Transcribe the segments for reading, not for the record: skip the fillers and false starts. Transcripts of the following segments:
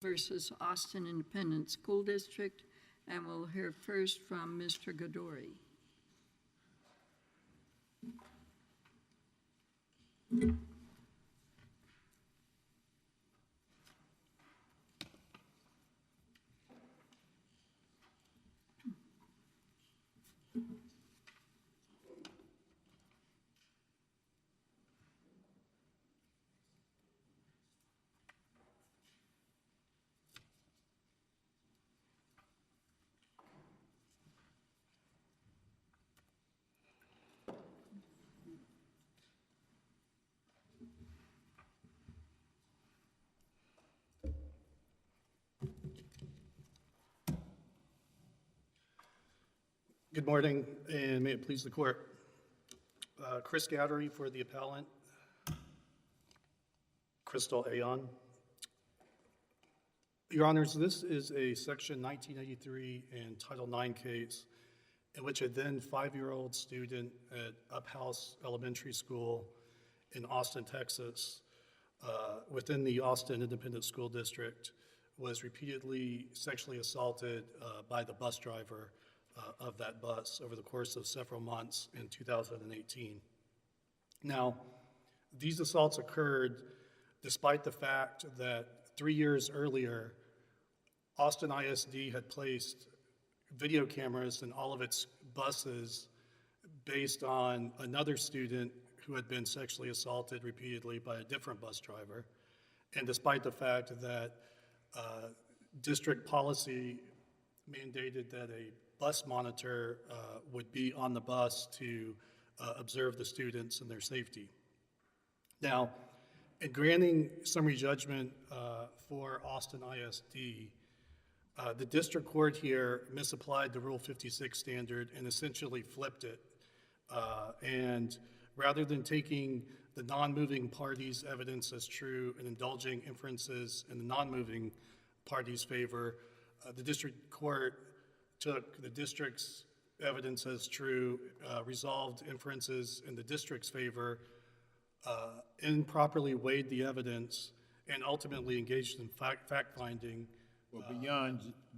versus Austin Independent School District, and we'll hear first from Mr. Gadoury. Good morning, and may it please the court. Chris Gadoury for the appellant, Crystal Ayon. Your Honors, this is a Section 1983 and Title IX case in which a then 5-year-old student at Uphouse Elementary School in Austin, Texas, within the Austin Independent School District, was repeatedly sexually assaulted by the bus driver of that bus over the course of several months in 2018. Now, these assaults occurred despite the fact that 3 years earlier, Austin ISD had placed video cameras in all of its buses based on another student who had been sexually assaulted repeatedly by a different bus driver, and despite the fact that district policy mandated that a bus monitor would be on the bus to observe the students and their safety. Now, in granting summary judgment for Austin ISD, the district court here misapplied the Rule 56 standard and essentially flipped it. And rather than taking the non-moving party's evidence as true and indulging inferences in the non-moving party's favor, the district court took the district's evidence as true, resolved inferences in the district's favor, improperly weighed the evidence, and ultimately engaged in fact-finding. Well,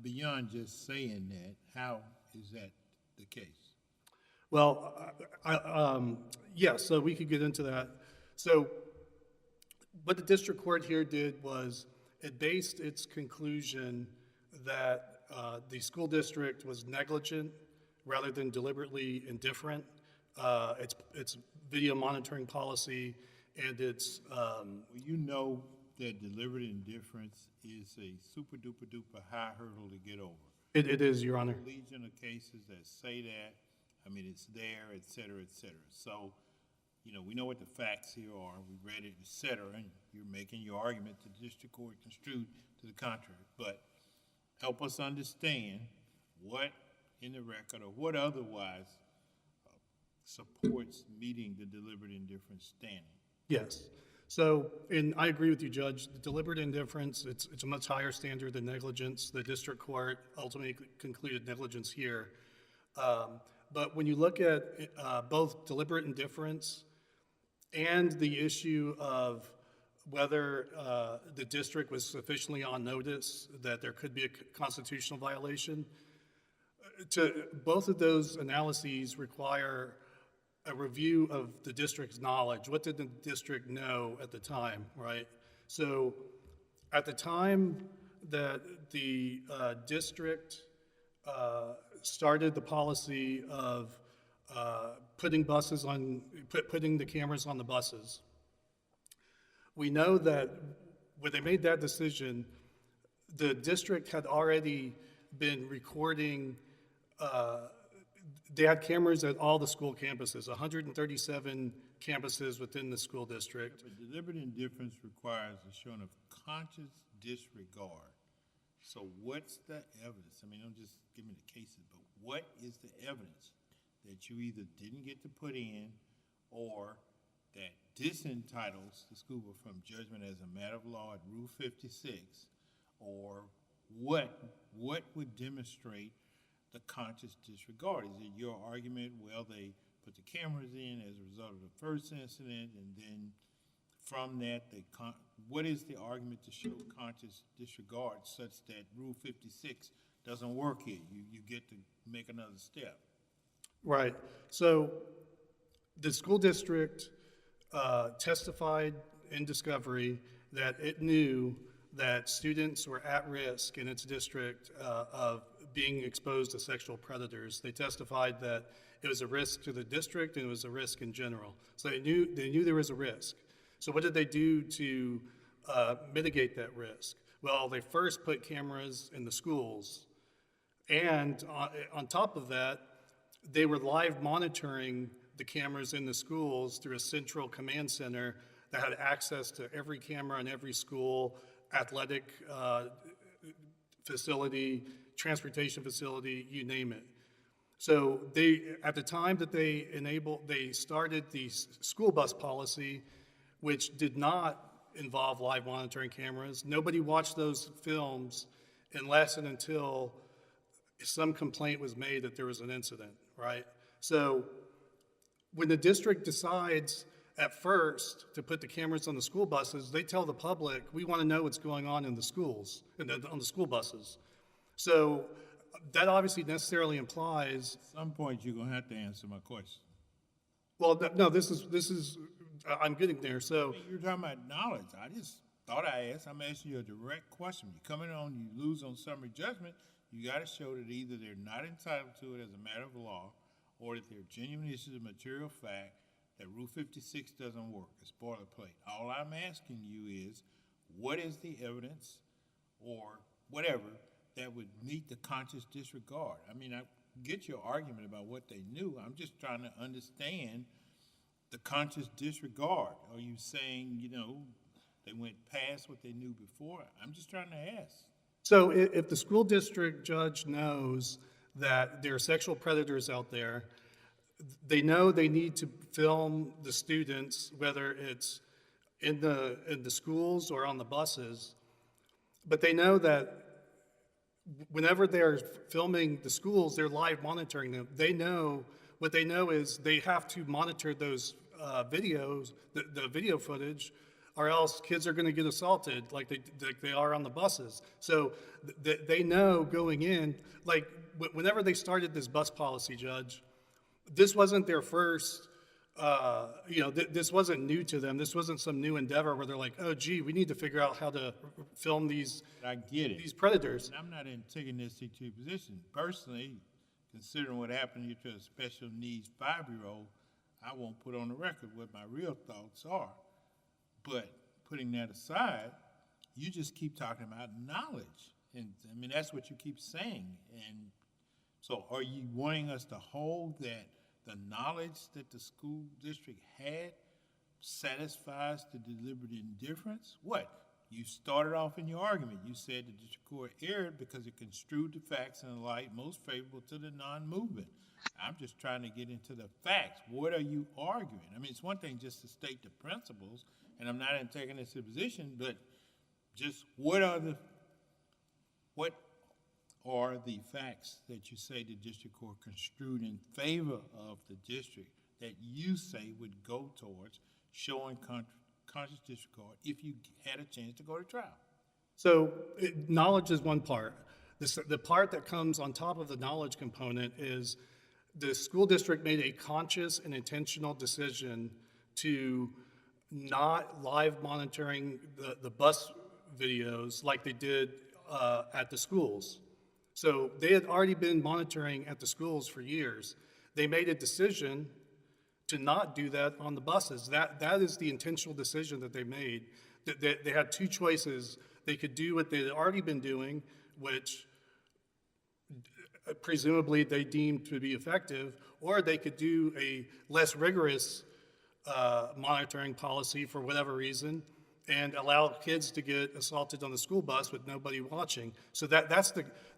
beyond just saying that, how is that the case? Well, yeah, so we could get into that. So what the district court here did was it based its conclusion that the school district was negligent rather than deliberately indifferent. Its video monitoring policy and its... well, you know that deliberate indifference is a super duper duper high hurdle to get over. It is, Your Honor. There's a legion of cases that say that. I mean, it's there, et cetera, et cetera. So, you know, we know what the facts here are. We read it, et cetera, and you're making your argument to the district court construed to the contrary. But help us understand what in the record or what otherwise supports meeting the deliberate indifference standing. Yes. So, and I agree with you, Judge. The deliberate indifference, it's a much higher standard than negligence. The district court ultimately concluded negligence here. But when you look at both deliberate indifference and the issue of whether the district was sufficiently on notice that there could be a constitutional violation, both of those analyses require a review of the district's knowledge. What did the district know at the time, right? So at the time that the district started the policy of putting the cameras on the buses, we know that when they made that decision, the district had already been recording. They had cameras at all the school campuses, 137 campuses within the school district. But deliberate indifference requires a showing of conscious disregard. So what's the evidence? I mean, don't just give me the cases, but what is the evidence that you either didn't get to put in or that disentitles the school from judgment as a matter of law at Rule 56, or what would demonstrate the conscious disregard? Is it your argument, well, they put the cameras in as a result of the first incident, and then from that they what is the argument to show conscious disregard such that Rule 56 doesn't work here? You get to make another step. Right. So the school district testified in discovery that it knew that students were at risk in its district of being exposed to sexual predators. They testified that it was a risk to the district and it was a risk in general. So they knew there was a risk. So what did they do to mitigate that risk? Well, they first put cameras in the schools. And on top of that, they were live monitoring the cameras in the schools through a central command center that had access to every camera in every school, athletic facility, transportation facility, you name it. So at the time that they started the school bus policy, which did not involve live monitoring cameras. Nobody watched those films unless and until some complaint was made that there was an incident, right? So when the district decides at first to put the cameras on the school buses, they tell the public, we want to know what's going on in the schools, on the school buses. So that obviously necessarily implies. At some point, you're going to have to answer my question. Well, no, this is, I'm getting there. So You're talking about knowledge. I just thought I asked. I'm asking you a direct question. You come in on, you lose on summary judgment, you got to show that either they're not entitled to it as a matter of law, or that there are genuine issues of material fact, that Rule 56 doesn't work, it's boilerplate. All I'm asking you is, what is the evidence or whatever that would meet the conscious disregard? I mean, I get your argument about what they knew. I'm just trying to understand the conscious disregard. Are you saying, they went past what they knew before? I'm just trying to ask. So if the school district judge knows that there are sexual predators out there, they know they need to film the students, whether it's in the schools or on the buses, but they know that whenever they're filming the schools, they're live monitoring them. What they know is they have to monitor those videos, the video footage, or else kids are going to get assaulted like they are on the buses. So they know going in, like whenever they started this bus policy, Judge, this wasn't their first, this wasn't new to them. This wasn't some new endeavor where they're like, oh, gee, we need to figure out how to film these predators. And I'm not taking this to your position. Personally, considering what happened to a special needs 5-year-old, I won't put on the record what my real thoughts are. But putting that aside, you just keep talking about knowledge. And I mean, that's what you keep saying. And so are you wanting us to hold that the knowledge that the school district had satisfies the deliberate indifference? What? You started off in your argument. You said the district court erred because it construed the facts in a light most favorable to the non-movement. I'm just trying to get into the facts. What are you arguing? I mean, it's one thing just to state the principles, and I'm not taking this position, but just what are the facts that you say the district court construed in favor of the district that you say would go towards showing conscious disregard if you had a chance to go to trial? So knowledge is one part. The part that comes on top of the knowledge component is the school district made a conscious and intentional decision to not live monitoring the bus videos like they did at the schools. So they had already been monitoring at the schools for years. They made a decision to not do that on the buses. That is the intentional decision that they made. They had two choices. They could do what they had already been doing, which presumably they deemed to be effective, or they could do a less rigorous monitoring policy for whatever reason and allow kids to get assaulted on the school bus with nobody watching. So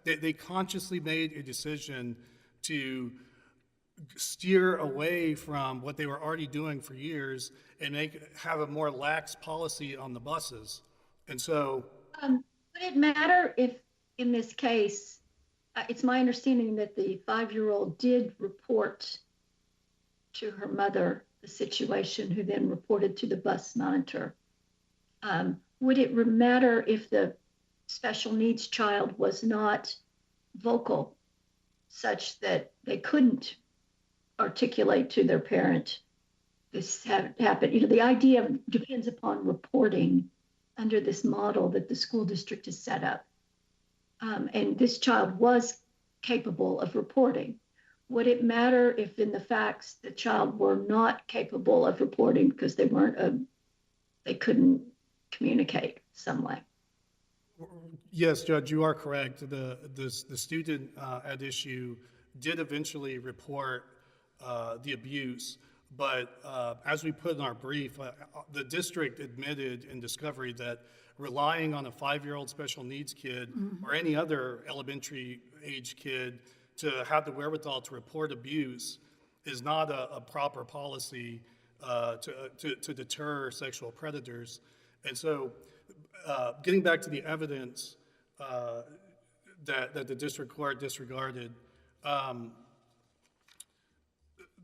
they consciously made a decision to steer away from what they were already doing for years and have a more lax policy on the buses. And so would it matter if in this case, it's my understanding that the 5-year-old did report to her mother the situation, who then reported to the bus monitor. would it matter if the special needs child was not vocal, such that they couldn't articulate to their parent this happened? You know, the idea depends upon reporting under this model that the school district has set up. And this child was capable of reporting. Would it matter if in the facts the child were not capable of reporting because they weren't, they couldn't communicate some way? Yes, Judge, you are correct. The student at issue did eventually report the abuse, but as we put in our brief, the district admitted in discovery that relying on a 5-year-old special needs kid or any other elementary age kid to have the wherewithal to report abuse is not a proper policy to deter sexual predators. And so getting back to the evidence that the district court disregarded,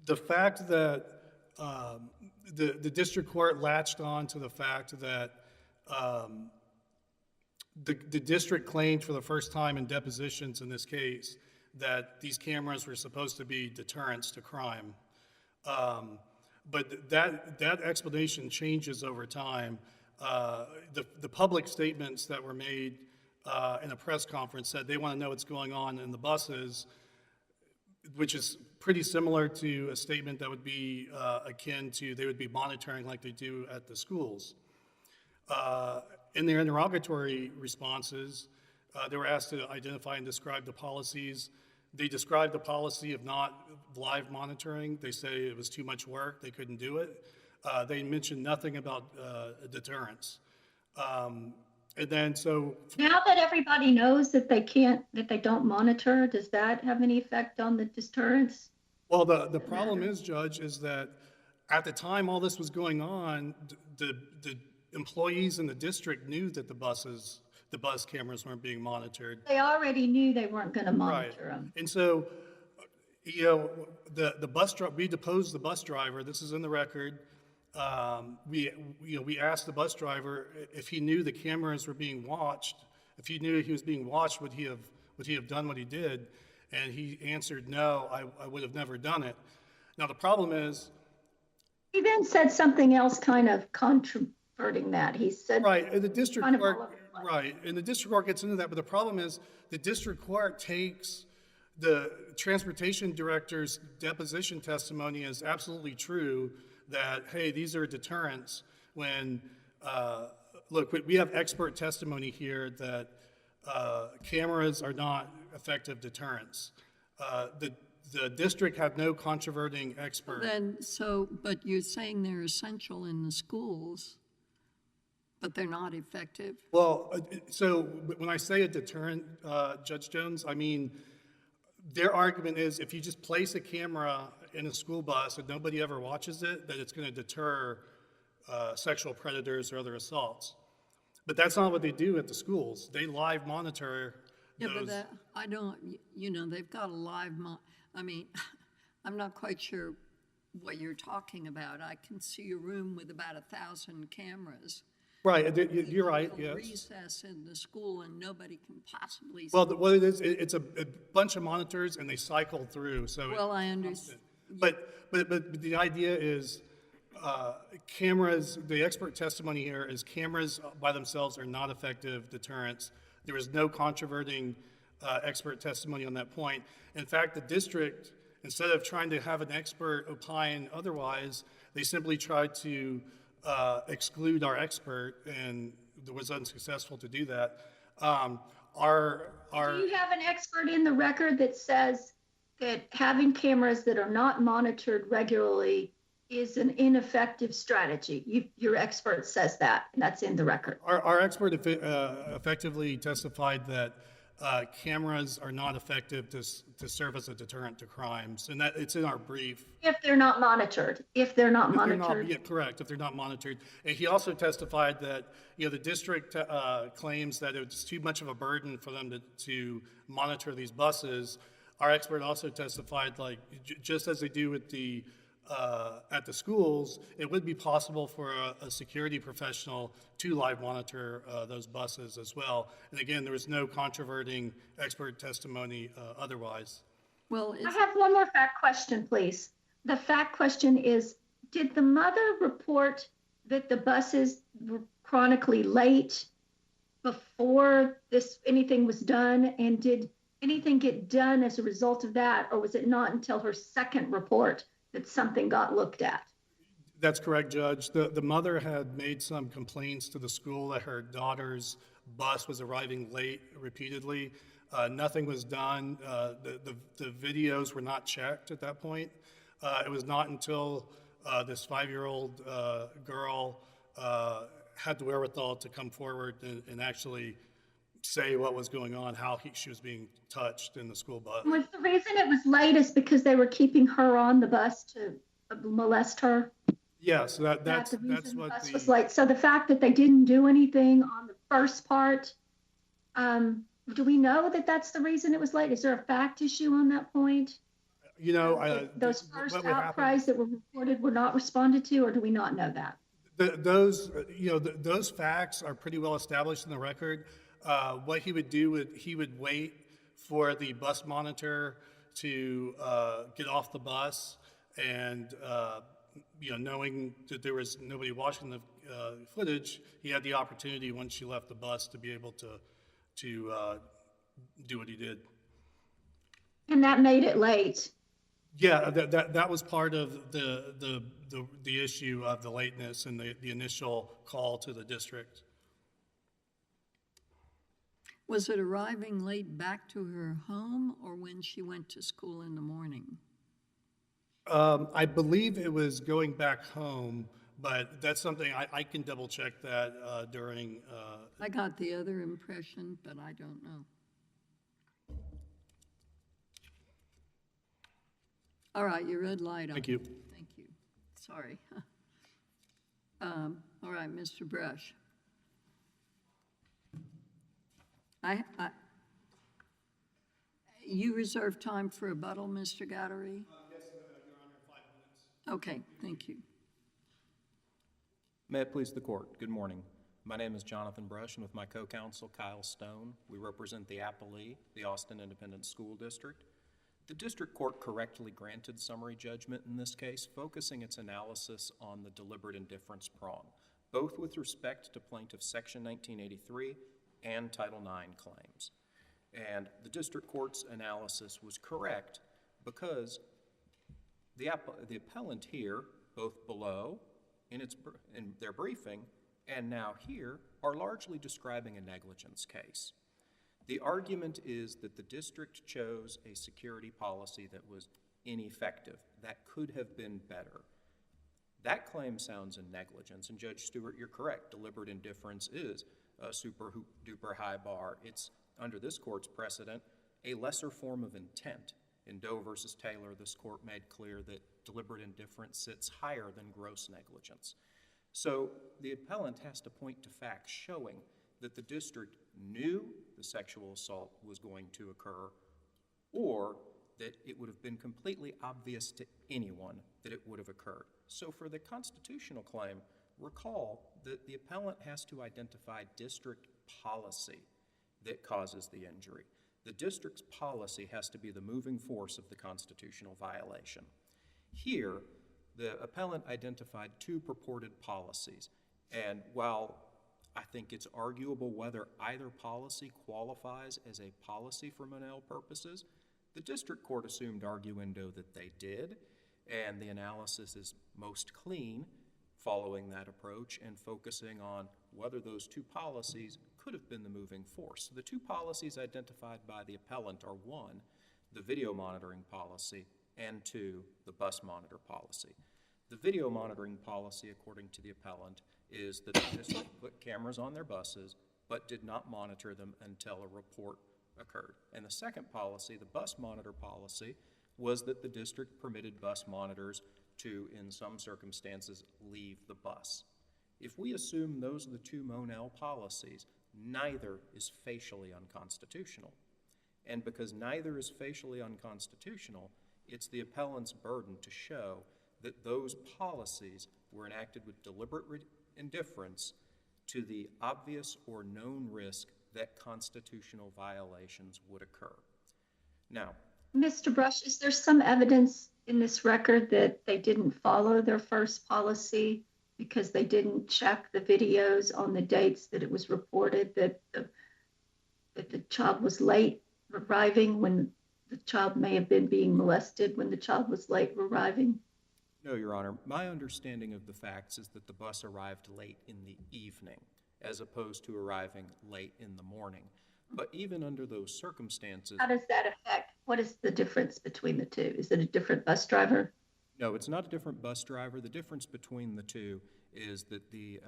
the fact that the district court latched on to the fact that the district claimed for the first time in depositions in this case that these cameras were supposed to be deterrents to crime. But that explanation changes over time. The public statements that were made in a press conference said they want to know what's going on in the buses, which is pretty similar to a statement that would be akin to they would be monitoring like they do at the schools. In their interrogatory responses, they were asked to identify and describe the policies. They described the policy of not live monitoring. They say it was too much work, they couldn't do it. They mentioned nothing about deterrence. And then so now that everybody knows that they don't monitor, does that have any effect on the deterrence? Well, the problem is, Judge, is that at the time all this was going on, the employees in the district knew that the bus cameras weren't being monitored. They already knew they weren't going to monitor them. And so, you know, we deposed the bus driver. This is in the record. We asked the bus driver if he knew the cameras were being watched. If he knew he was being watched, would he have done what he did? And he answered, no, I would have never done it. Now the problem is, he then said something else, kind of controverting that. He said, right, and the district court, right, and the district court gets into that. But the problem is, the district court takes the transportation director's deposition testimony as absolutely true. That, hey, these are deterrents when, look, we have expert testimony here that cameras are not effective deterrents. The district had no controverting expert. But you're saying they're essential in the schools, but they're not effective? Well, so when I say a deterrent, Judge Jones, I mean, their argument is if you just place a camera in a school bus and nobody ever watches it, that it's going to deter sexual predators or other assaults. But that's not what they do at the schools. They live monitor those. Yeah, but I don't, you know, they've got a live, I mean, I'm not quite sure what you're talking about. I can see a room with about 1,000 cameras. Right, you're right, yes. Recess in the school and nobody can possibly see. Well, what it is, it's a bunch of monitors and they cycle through, so. Well, I understand. But the idea is cameras, the expert testimony here is cameras by themselves are not effective deterrents. There is no controverting expert testimony on that point. In fact, the district, instead of trying to have an expert opine otherwise, they simply tried to exclude our expert, and it was unsuccessful to do that. Do you have an expert in the record that says that having cameras that are not monitored regularly is an ineffective strategy? Your expert says that, and that's in the record. Our expert effectively testified that cameras are not effective to serve as a deterrent to crimes, and that it's in our brief. If they're not monitored. Yeah, correct. If they're not monitored, and he also testified that the district claims that it's too much of a burden for them to monitor these buses. Our expert also testified, like just as they do with the at the schools, it would be possible for a security professional to live monitor those buses as well. And again, there was no controverting expert testimony otherwise. Well, I it's, have one more fact question, please. The fact question is, did the mother report that the buses were chronically late before anything was done? And did anything get done as a result of that? Or was it not until her second report that something got looked at? That's correct, Judge. The mother had made some complaints to the school that her daughter's bus was arriving late repeatedly. Nothing was done. The videos were not checked at that point. It was not until this 5-year-old girl had the wherewithal to come forward and actually say what was going on, how she was being touched in the school bus. Was the reason it was late is because they were keeping her on the bus to molest her? Yes, that's The reason what the bus was late. So the fact that they didn't do anything on the first part, do we know that that's the reason it was late? Is there a fact issue on that point? you know. Those first what would happen- outcries that were reported were not responded to, or do we not know that? Those facts are pretty well established in the record. What he would do, he would wait for the bus monitor to get off the bus, and knowing that there was nobody watching the footage, he had the opportunity once she left the bus to be able to do what he did. And that made it late. Yeah, that was part of the issue of the lateness and the initial call to the district. was it arriving late back to her home or when she went to school in the morning? I believe it was going back home, but that's something I can double check that during. I got the other impression, but I don't know. All right, your red light on. Thank you. Thank you. Sorry. All right, Mr. Brush. You reserve time for rebuttal, Mr. Gadoury? Yes, Your Honor, 5 minutes. Okay, thank you. May it please the court, good morning. My name is Jonathan Brush, and with my co-counsel Kyle Stone, we represent the appellee, the Austin Independent School District. The district court correctly granted summary judgment in this case, focusing its analysis on the deliberate indifference prong, both with respect to plaintiff's Section 1983 and Title IX claims. And the district court's analysis was correct because the appellant here, both below in their briefing and now here, are largely describing a negligence case. The argument is that the district chose a security policy that was ineffective, that could have been better. That claim sounds in negligence, and Judge Stewart, you're correct. Deliberate indifference is a super-duper high bar. It's, under this court's precedent, a lesser form of intent. In Doe versus Taylor, this court made clear that deliberate indifference sits higher than gross negligence. So the appellant has to point to facts showing that the district knew the sexual assault was going to occur, or that it would have been completely obvious to anyone that it would have occurred. So for the constitutional claim, recall that the appellant has to identify district policy that causes the injury. The district's policy has to be the moving force of the constitutional violation. Here, the appellant identified two purported policies, and while I think it's arguable whether either policy qualifies as a policy for Monell purposes, the district court assumed arguendo that they did, and the analysis is most clean following that approach and focusing on whether those two policies could have been the moving force. The two policies identified by the appellant are, one, the video monitoring policy, and two, the bus monitor policy. The video monitoring policy, according to the appellant, is that the district put cameras on their buses but did not monitor them until a report occurred. And the second policy, the bus monitor policy, was that the district permitted bus monitors to, in some circumstances, leave the bus. If we assume those are the two Monell policies, neither is facially unconstitutional. And because neither is facially unconstitutional, it's the appellant's burden to show that those policies were enacted with deliberate indifference to the obvious or known risk that constitutional violations would occur. Now, Mr. Brush, is there some evidence in this record that they didn't follow their first policy because they didn't check the videos on the dates that it was reported that the child was late arriving when the child may have been being molested when the child was late arriving? no, Your Honor. My understanding of the facts is that the bus arrived late in the evening as opposed to arriving late in the morning. But even under those circumstances... How does that affect? What is the difference between the two? Is it a different bus driver? No, it's not a different bus driver. The difference between the two is that the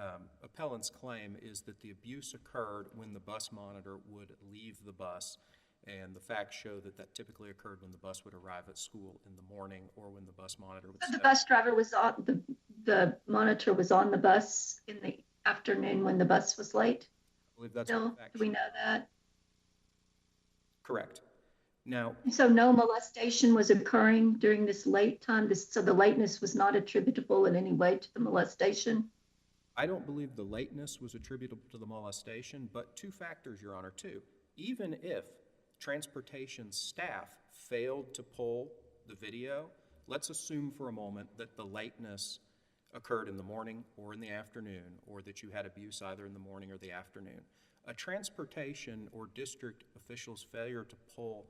appellant's claim is that the abuse occurred when the bus monitor would leave the bus, and the facts show that that typically occurred when the bus would arrive at school in the morning or when the bus monitor would So the step. bus driver was on, the monitor was on the bus in the afternoon when the bus was late? I believe that's Still, what the facts do we show. know that? Correct. Now, So no molestation was occurring during this late time? So the lateness was not attributable in any way to the molestation? I don't believe the lateness was attributable to the molestation, but two factors, Your Honor, too. Even if transportation staff failed to pull the video, let's assume for a moment that the lateness occurred in the morning or in the afternoon, or that you had abuse either in the morning or the afternoon. A transportation or district official's failure to pull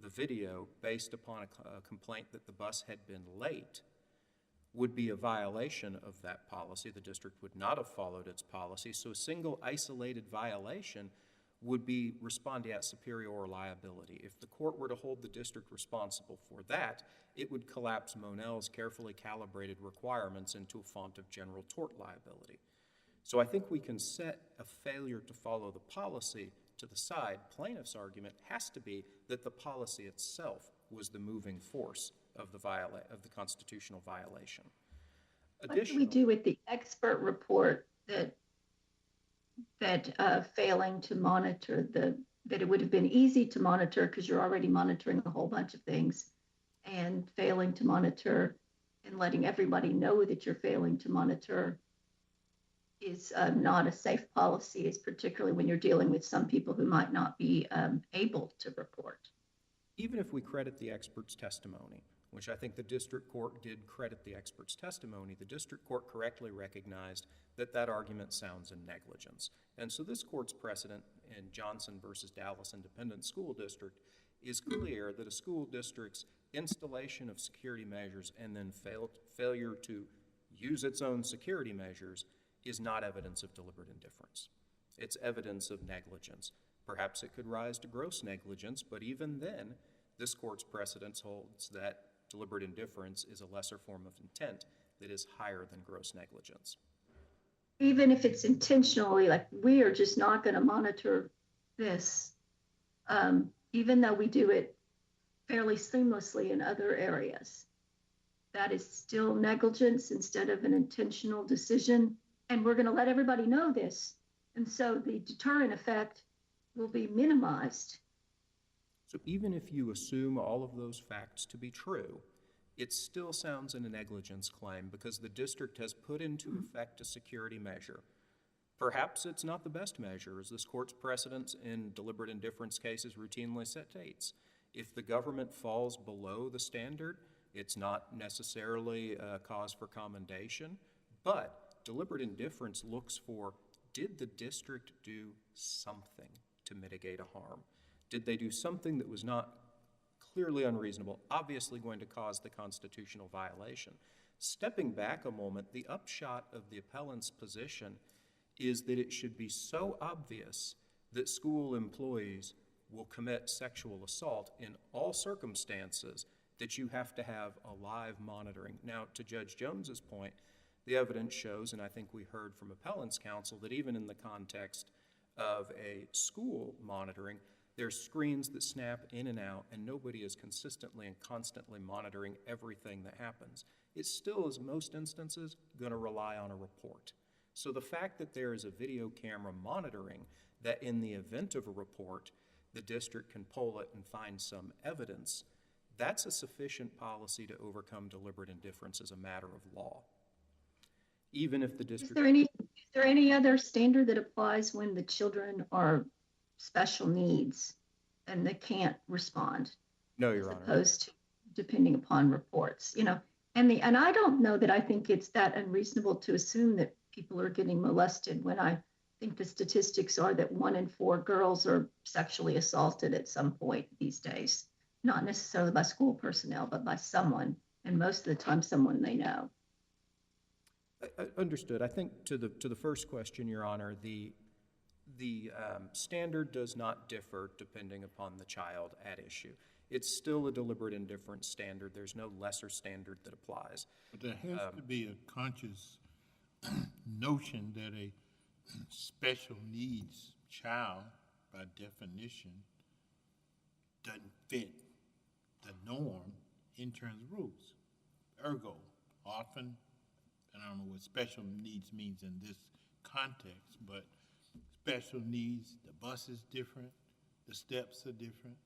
the video based upon a complaint that the bus had been late would be a violation of that policy. The district would not have followed its policy, so a single isolated violation would be respondeat superior liability. If the court were to hold the district responsible for that, it would collapse Monell's carefully calibrated requirements into a font of general tort liability. So I think we can set a failure to follow the policy to the side. Plaintiff's argument has to be that the policy itself was the moving force of the constitutional violation. What do we do with the expert report that failing to monitor that it would have been easy to monitor because you're already monitoring a whole bunch of things, and failing to monitor and letting everybody know that you're failing to monitor is not a safe policy, is particularly when you're dealing with some people who might not be able to report? Even if we credit the expert's testimony, which I think the district court did credit the expert's testimony, the district court correctly recognized that that argument sounds in negligence. And so this court's precedent in Johnson versus Dallas Independent School District is clear that a school district's installation of security measures and then failure to use its own security measures is not evidence of deliberate indifference. It's evidence of negligence. Perhaps it could rise to gross negligence, but even then, this court's precedence holds that deliberate indifference is a lesser form of intent that is higher than gross negligence. Even if it's intentionally, like, we are just not going to monitor this, even though we do it fairly seamlessly in other areas, that is still negligence instead of an intentional decision. And we're going to let everybody know this. And so the deterrent effect will be minimized. So even if you assume all of those facts to be true, it still sounds in a negligence claim because the district has put into effect a security measure. Perhaps it's not the best measure, as this court's precedents in deliberate indifference cases routinely states. If the government falls below the standard, it's not necessarily a cause for commendation, but deliberate indifference looks for, did the district do something to mitigate a harm? Did they do something that was not clearly unreasonable, obviously going to cause the constitutional violation? Stepping back a moment, the upshot of the appellant's position is that it should be so obvious that school employees will commit sexual assault in all circumstances that you have to have a live monitoring. Now, to Judge Jones's point, the evidence shows, and I think we heard from appellant's counsel, that even in the context of a school monitoring, there's screens that snap in and out, and nobody is consistently and constantly monitoring everything that happens. It still is, in most instances, going to rely on a report. So the fact that there is a video camera monitoring that in the event of a report, the district can pull it and find some evidence that's a sufficient policy to overcome deliberate indifference as a matter of law. Even if the district... Is there any other standard that applies when the children are special needs and they can't respond? No, Your as Honor. opposed to depending upon reports, you know, and I don't know that I think it's that unreasonable to assume that people are getting molested when I think the statistics are that 1 in 4 girls are sexually assaulted at some point these days, not necessarily by school personnel, but by someone, and most of the time someone they know. Understood. I think to the first question, Your Honor, the standard does not differ depending upon the child at issue. It's still a deliberate indifference standard. There's no lesser standard that applies. But there has to be a conscious notion that a special needs child, by definition, doesn't fit the norm in terms of rules. Ergo, often, and I don't know what special needs means in this context, but special needs, the bus is different, the steps are different,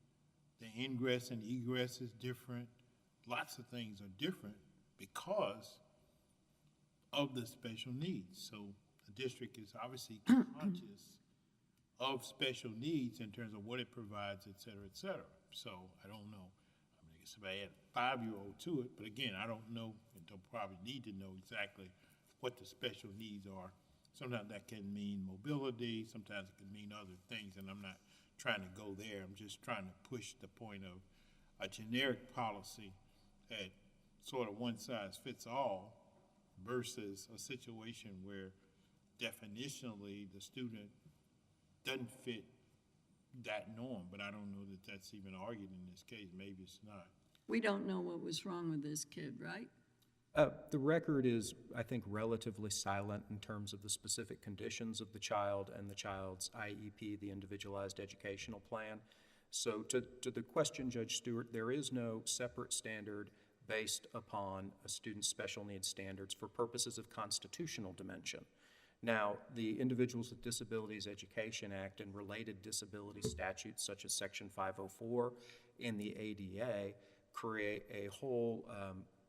the ingress and egress is different. Lots of things are different because of the special needs. So the district is obviously conscious of special needs in terms of what it provides, et cetera, et cetera. So I don't know. I mean, I guess if I add a 5-year-old to it, but again, I don't know and don't probably need to know exactly what the special needs are. Sometimes that can mean mobility, sometimes it can mean other things, and I'm not trying to go there. I'm just trying to push the point of a generic policy at sort of one size fits all versus a situation where definitionally the student doesn't fit that norm, but I don't know that that's even argued in this case. Maybe it's not. We don't know what was wrong with this kid, right? The record is, I think, relatively silent in terms of the specific conditions of the child and the child's IEP, the Individualized Educational Plan. So to the question, Judge Stewart, there is no separate standard based upon a student's special needs standards for purposes of constitutional dimension. Now, the Individuals with Disabilities Education Act and related disability statutes such as Section 504 in the ADA create a whole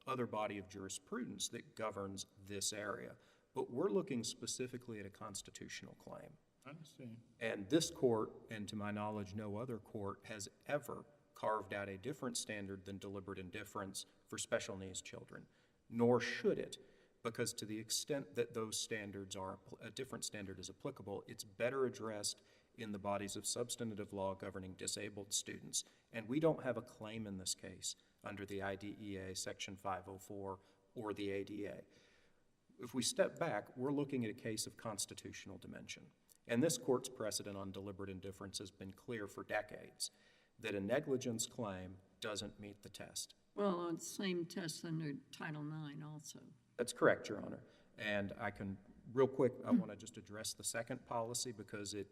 other body of jurisprudence that governs this area. But we're looking specifically at a constitutional claim. I understand. And this court, and to my knowledge, no other court has ever carved out a different standard than deliberate indifference for special needs children, nor should it, because to the extent that those standards are, a different standard is applicable, it's better addressed in the bodies of substantive law governing disabled students. And we don't have a claim in this case under the IDEA, Section 504, or the ADA. If we step back, we're looking at a case of constitutional dimension. And this court's precedent on deliberate indifference has been clear for decades, that a negligence claim doesn't meet the test. Well, it's the same test under Title IX also. That's correct, Your Honor. And I can, real quick, I want to just address the second policy because it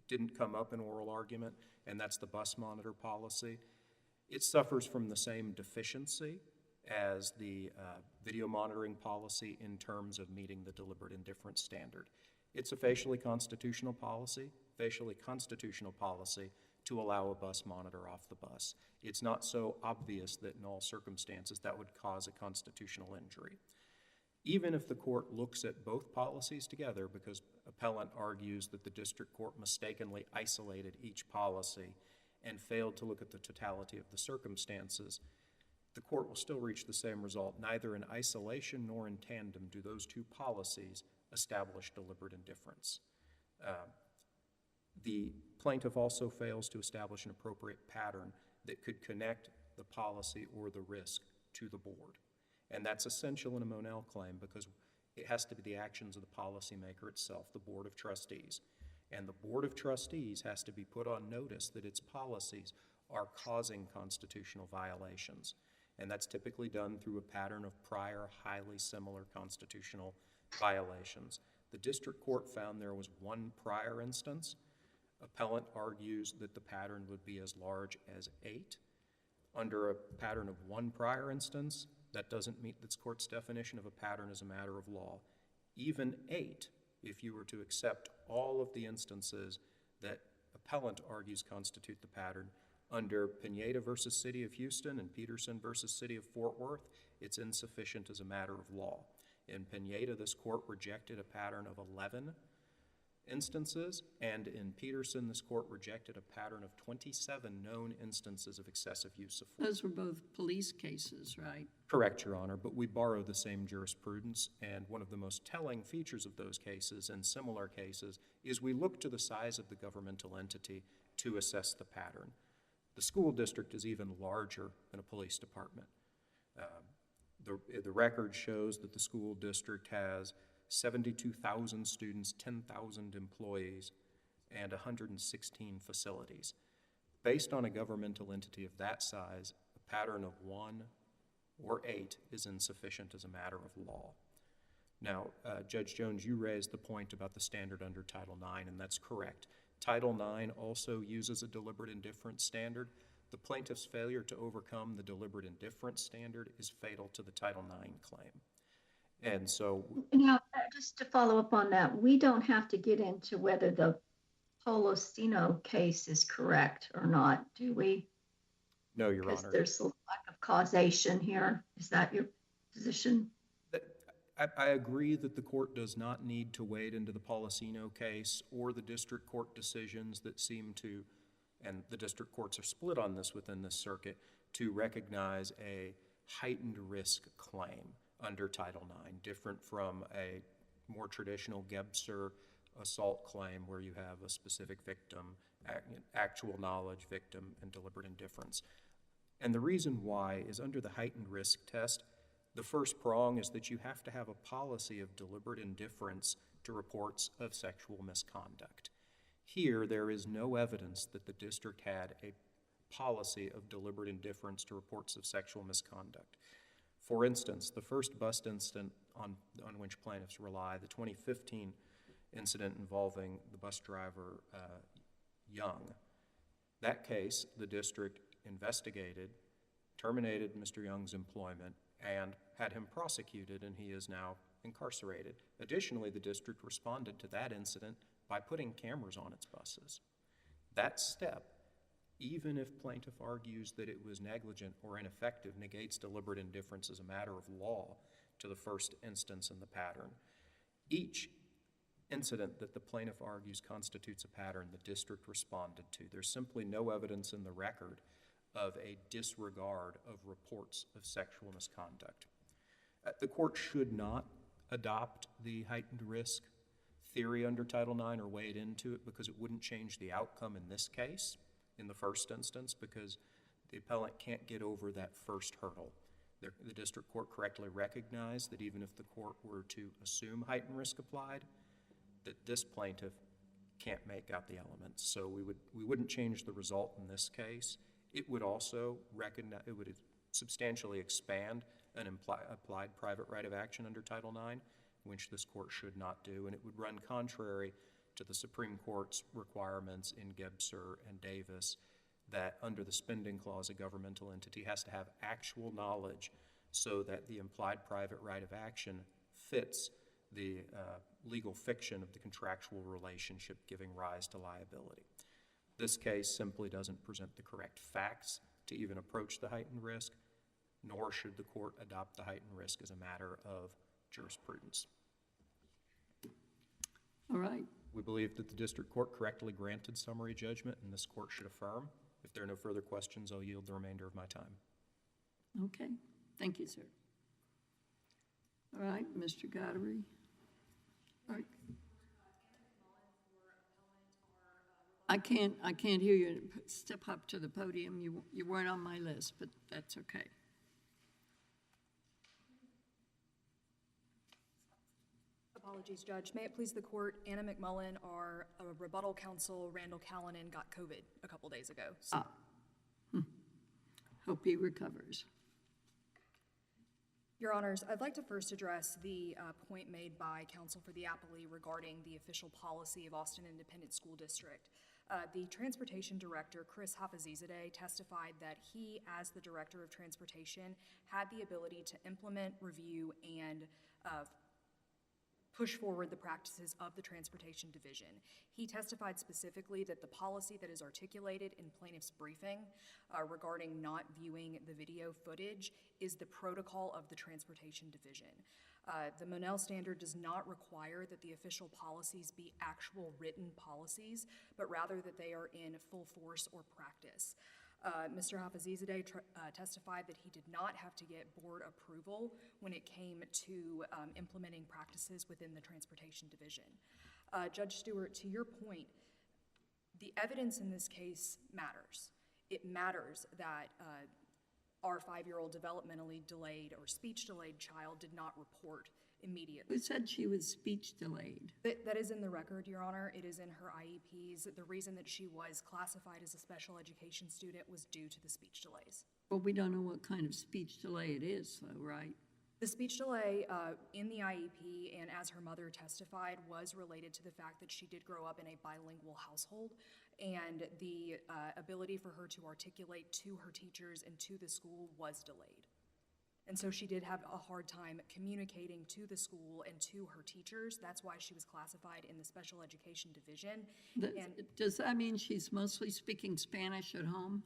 didn't come up in oral argument, and that's the bus monitor policy. It suffers from the same deficiency as the video monitoring policy in terms of meeting the deliberate indifference standard. It's a facially constitutional policy to allow a bus monitor off the bus. It's not so obvious that in all circumstances that would cause a constitutional injury. Even if the court looks at both policies together, because appellant argues that the district court mistakenly isolated each policy and failed to look at the totality of the circumstances, the court will still reach the same result. Neither in isolation nor in tandem do those two policies establish deliberate indifference. The plaintiff also fails to establish an appropriate pattern that could connect the policy or the risk to the board. And that's essential in a Monell claim because it has to be the actions of the policymaker itself, the Board of Trustees. And the Board of Trustees has to be put on notice that its policies are causing constitutional violations. And that's typically done through a pattern of prior highly similar constitutional violations. The district court found there was one prior instance. Appellant argues that the pattern would be as large as 8. Under a pattern of one prior instance, that doesn't meet this court's definition of a pattern as a matter of law. Even 8, if you were to accept all of the instances that appellant argues constitute the pattern, Under Pineda versus City of Houston and Peterson versus City of Fort Worth, it's insufficient as a matter of law. In Pineda, this court rejected a pattern of 11 instances, and in Peterson, this court rejected a pattern of 27 known instances of excessive use of force. Those were both police cases, right? Correct, Your Honor, but we borrow the same jurisprudence, and one of the most telling features of those cases and similar cases is we look to the size of the governmental entity to assess the pattern. The school district is even larger than a police department. The record shows that the school district has 72,000 students, 10,000 employees, and 116 facilities. Based on a governmental entity of that size, a pattern of 1 or 8 is insufficient as a matter of law. Now, Judge Jones, you raised the point about the standard under Title IX, and that's correct. Title IX also uses a deliberate indifference standard. The plaintiff's failure to overcome the deliberate indifference standard is fatal to the Title IX claim. And so... Now, just to follow up on that, we don't have to get into whether the Polosino case is correct or not, do we? No, Your Honor. Because there's a lack of causation here. Is that your position? I agree that the court does not need to wade into the Polosino case or the district court decisions that seem to, and the district courts are split on this within this circuit, to recognize a heightened risk claim under Title IX, different from a more traditional Gebser assault claim where you have a specific victim, actual knowledge victim, and deliberate indifference. And the reason why is under the heightened risk test, the first prong is that you have to have a policy of deliberate indifference to reports of sexual misconduct. Here, there is no evidence that the district had a policy of deliberate indifference to reports of sexual misconduct. For instance, the first bust incident on which plaintiffs rely, the 2015 incident involving the bus driver Young, that case, the district investigated, terminated Mr. Young's employment, and had him prosecuted, and he is now incarcerated. Additionally, the district responded to that incident by putting cameras on its buses. That step, even if plaintiff argues that it was negligent or ineffective, negates deliberate indifference as a matter of law to the first instance in the pattern. Each incident that the plaintiff argues constitutes a pattern the district responded to. There's simply no evidence in the record of a disregard of reports of sexual misconduct. The court should not adopt the heightened risk theory under Title IX or wade into it because it wouldn't change the outcome in this case, in the first instance, because the appellant can't get over that first hurdle. The district court correctly recognized that even if the court were to assume heightened risk applied, that this plaintiff can't make out the elements. So we wouldn't change the result in this case. It would also recognize, it would substantially expand an applied private right of action under Title IX, which this court should not do, and it would run contrary to the Supreme Court's requirements in Gebser and Davis that under the spending clause, a governmental entity has to have actual knowledge so that the implied private right of action fits the legal fiction of the contractual relationship giving rise to liability. This case simply doesn't present the correct facts to even approach the heightened risk, nor should the court adopt the heightened risk as a matter of jurisprudence. All right. We believe that the district court correctly granted summary judgment, and this court should affirm. If there are no further questions, I'll yield the remainder of my time. Okay. Thank you, sir. All right, Mr. Gadoury. All right. I can't hear you. Step up to the podium. You weren't on my list, but that's okay. Apologies, Judge. May it please the court, Anna McMullen, our rebuttal counsel, Randall Callanan, got COVID a couple days ago. So. Hope he recovers. Your Honors, I'd like to first address the point made by counsel for the appellee regarding the official policy of Austin Independent School District. The transportation director, Chris Hafizadeh, testified that he, as the director of transportation, had the ability to implement, review, and push forward the practices of the Transportation Division. He testified specifically that the policy that is articulated in plaintiff's briefing regarding not viewing the video footage is the protocol of the Transportation Division. The Monell standard does not require that the official policies be actual written policies, but rather that they are in full force or practice. Mr. Hafizadeh testified that he did not have to get board approval when it came to implementing practices within the Transportation Division. Judge Stewart, to your point, the evidence in this case matters. It matters that our 5-year-old developmentally delayed or speech delayed child did not report immediately. Who said she was speech delayed? That is in the record, Your Honor. It is in her IEPs. The reason that she was classified as a special education student was due to the speech delays. But we don't know what kind of speech delay it is, though, right? The speech delay in the IEP, and as her mother testified, was related to the fact that she did grow up in a bilingual household, and the ability for her to articulate to her teachers and to the school was delayed. And so she did have a hard time communicating to the school and to her teachers. That's why she was classified in the special education division. Does that mean she's mostly speaking Spanish at home?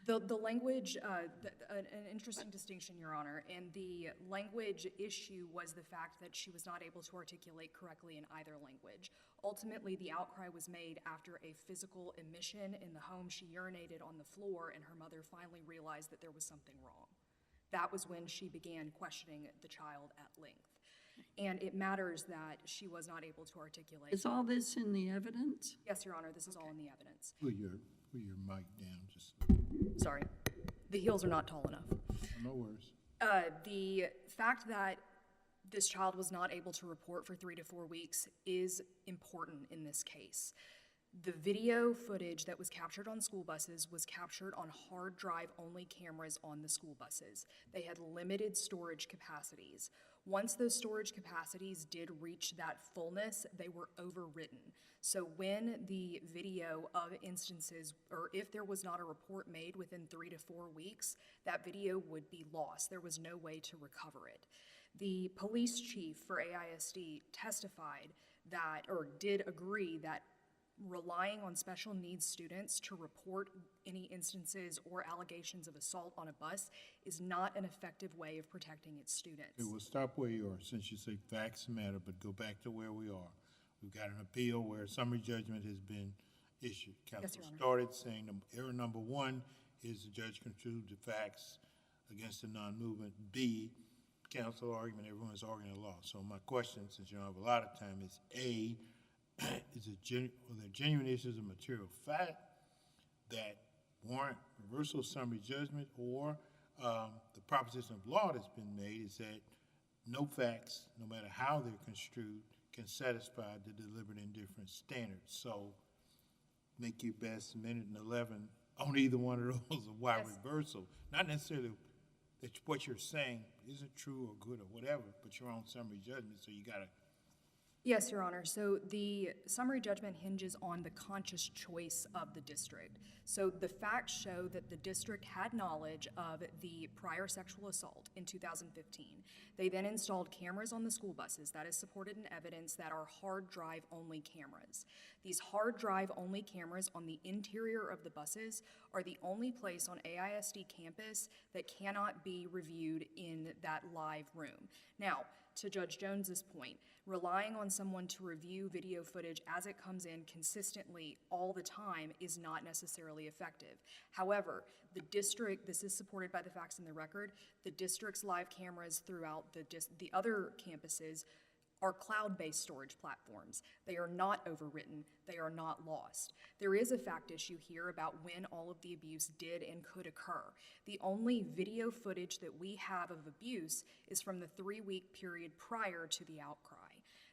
The language, an interesting distinction, Your Honor, and the language issue was the fact that she was not able to articulate correctly in either language. Ultimately, the outcry was made after a physical admission in the home. She urinated on the floor, and her mother finally realized that there was something wrong. That was when she began questioning the child at length. And it matters that she was not able to articulate. Is all this in the evidence? Yes, Your Honor, this is all in the evidence. Put your mic down, just, Sorry, the heels are not tall enough. no worries. The fact that this child was not able to report for 3 to 4 weeks is important in this case. The video footage that was captured on school buses was captured on hard drive only cameras on the school buses. They had limited storage capacities. Once those storage capacities did reach that fullness, they were overwritten. So when the video of instances, or if there was not a report made within 3 to 4 weeks, that video would be lost. There was no way to recover it. The police chief for AISD testified that, or did agree that relying on special needs students to report any instances or allegations of assault on a bus is not an effective way of protecting its students. Okay, well, stop where you are, since you say facts matter, but go back to where we are. We've got an appeal where summary judgment has been issued. Counsel started saying error number 1 is the judge construed the facts against the non-movement. B, counsel argument, everyone's arguing the law. So my question, since you don't have a lot of time, is A, are there genuine issues of material fact that warrant reversal of summary judgment, or the proposition of law that's been made is that no facts, no matter how they're construed, can satisfy the deliberate indifference standard. So make your best minute and 11 on either one of those of why reversal. Not necessarily that what you're saying isn't true or good or whatever, but your own summary judgment, so you got to. Yes, Your Honor. So the summary judgment hinges on the conscious choice of the district. So the facts show that the district had knowledge of the prior sexual assault in 2015. They then installed cameras on the school buses. That is supported in evidence that are hard drive only cameras. These hard drive only cameras on the interior of the buses are the only place on AISD campus that cannot be reviewed in that live room. Now, to Judge Jones's point, relying on someone to review video footage as it comes in consistently all the time is not necessarily effective. However, the district, this is supported by the facts in the record, the district's live cameras throughout the other campuses are cloud-based storage platforms. They are not overwritten. They are not lost. There is a fact issue here about when all of the abuse did and could occur. The only video footage that we have of abuse is from the 3-week period prior to the outcry.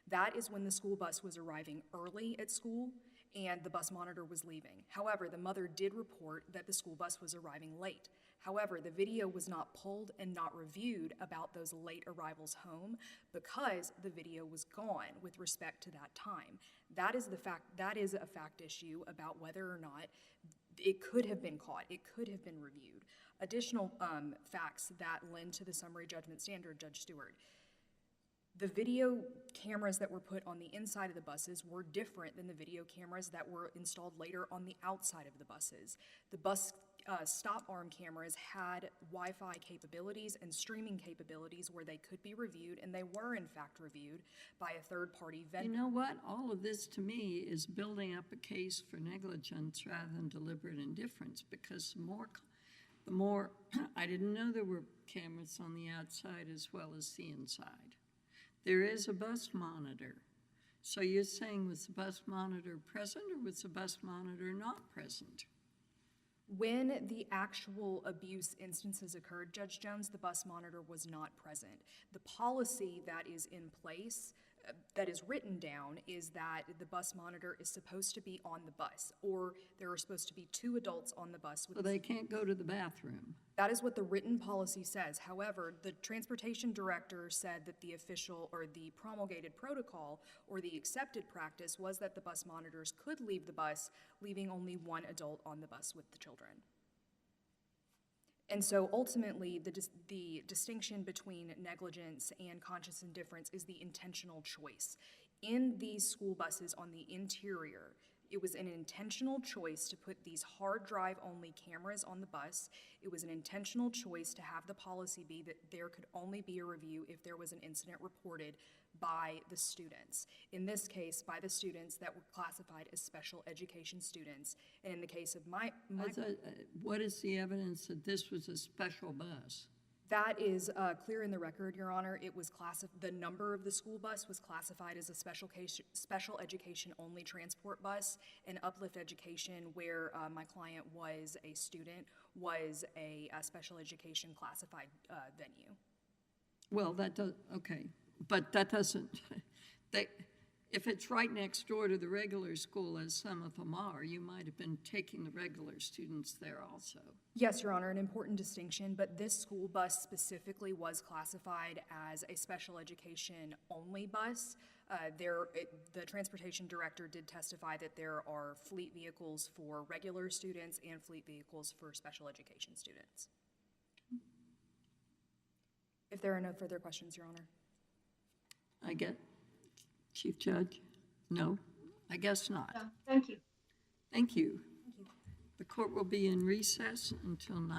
That is when the school bus was arriving early at school and the bus monitor was leaving. However, the mother did report that the school bus was arriving late. However, the video was not pulled and not reviewed about those late arrivals home because the video was gone with respect to that time. That is a fact issue about whether or not it could have been caught, it could have been reviewed. Additional facts that lend to the summary judgment standard, Judge Stewart. The video cameras that were put on the inside of the buses were different than the video cameras that were installed later on the outside of the buses. The bus stop arm cameras had Wi-Fi capabilities and streaming capabilities where they could be reviewed, and they were in fact reviewed by a third-party vendor. You know what? All of this to me is building up a case for negligence rather than deliberate indifference, because the more, I didn't know there were cameras on the outside as well as the inside. There is a bus monitor. So you're saying, was the bus monitor present or was the bus monitor not present? When the actual abuse instances occurred, Judge Jones, the bus monitor was not present. The policy that is in place, that is written down, is that the bus monitor is supposed to be on the bus, or there are supposed to be 2 adults on the bus. So they can't go to the bathroom. That is what the written policy says. However, the transportation director said that the official or the promulgated protocol or the accepted practice was that the bus monitors could leave the bus, leaving only 1 adult on the bus with the children. And so ultimately, the distinction between negligence and conscious indifference is the intentional choice. In these school buses on the interior, it was an intentional choice to put these hard drive only cameras on the bus. It was an intentional choice to have the policy be that there could only be a review if there was an incident reported by the students. In this case, by the students that were classified as special education students. And in the case of What is the evidence that this was a special bus? that is clear in the record, Your Honor. It was the number of the school bus was classified as a special education only transport bus, and Uplift Education, where my client was a student, was a special education classified venue. Well, that does, okay, but that doesn't, if it's right next door to the regular school, as some of them are, you might have been taking the regular students there also. Yes, Your Honor, an important distinction, but this school bus specifically was classified as a special education only bus. The transportation director did testify that there are fleet vehicles for regular students and fleet vehicles for special education students. If there are no further questions, Your Honor. I get, Chief Judge? No, I guess not. Yeah, thank you. Thank you. The court will be in recess until 9.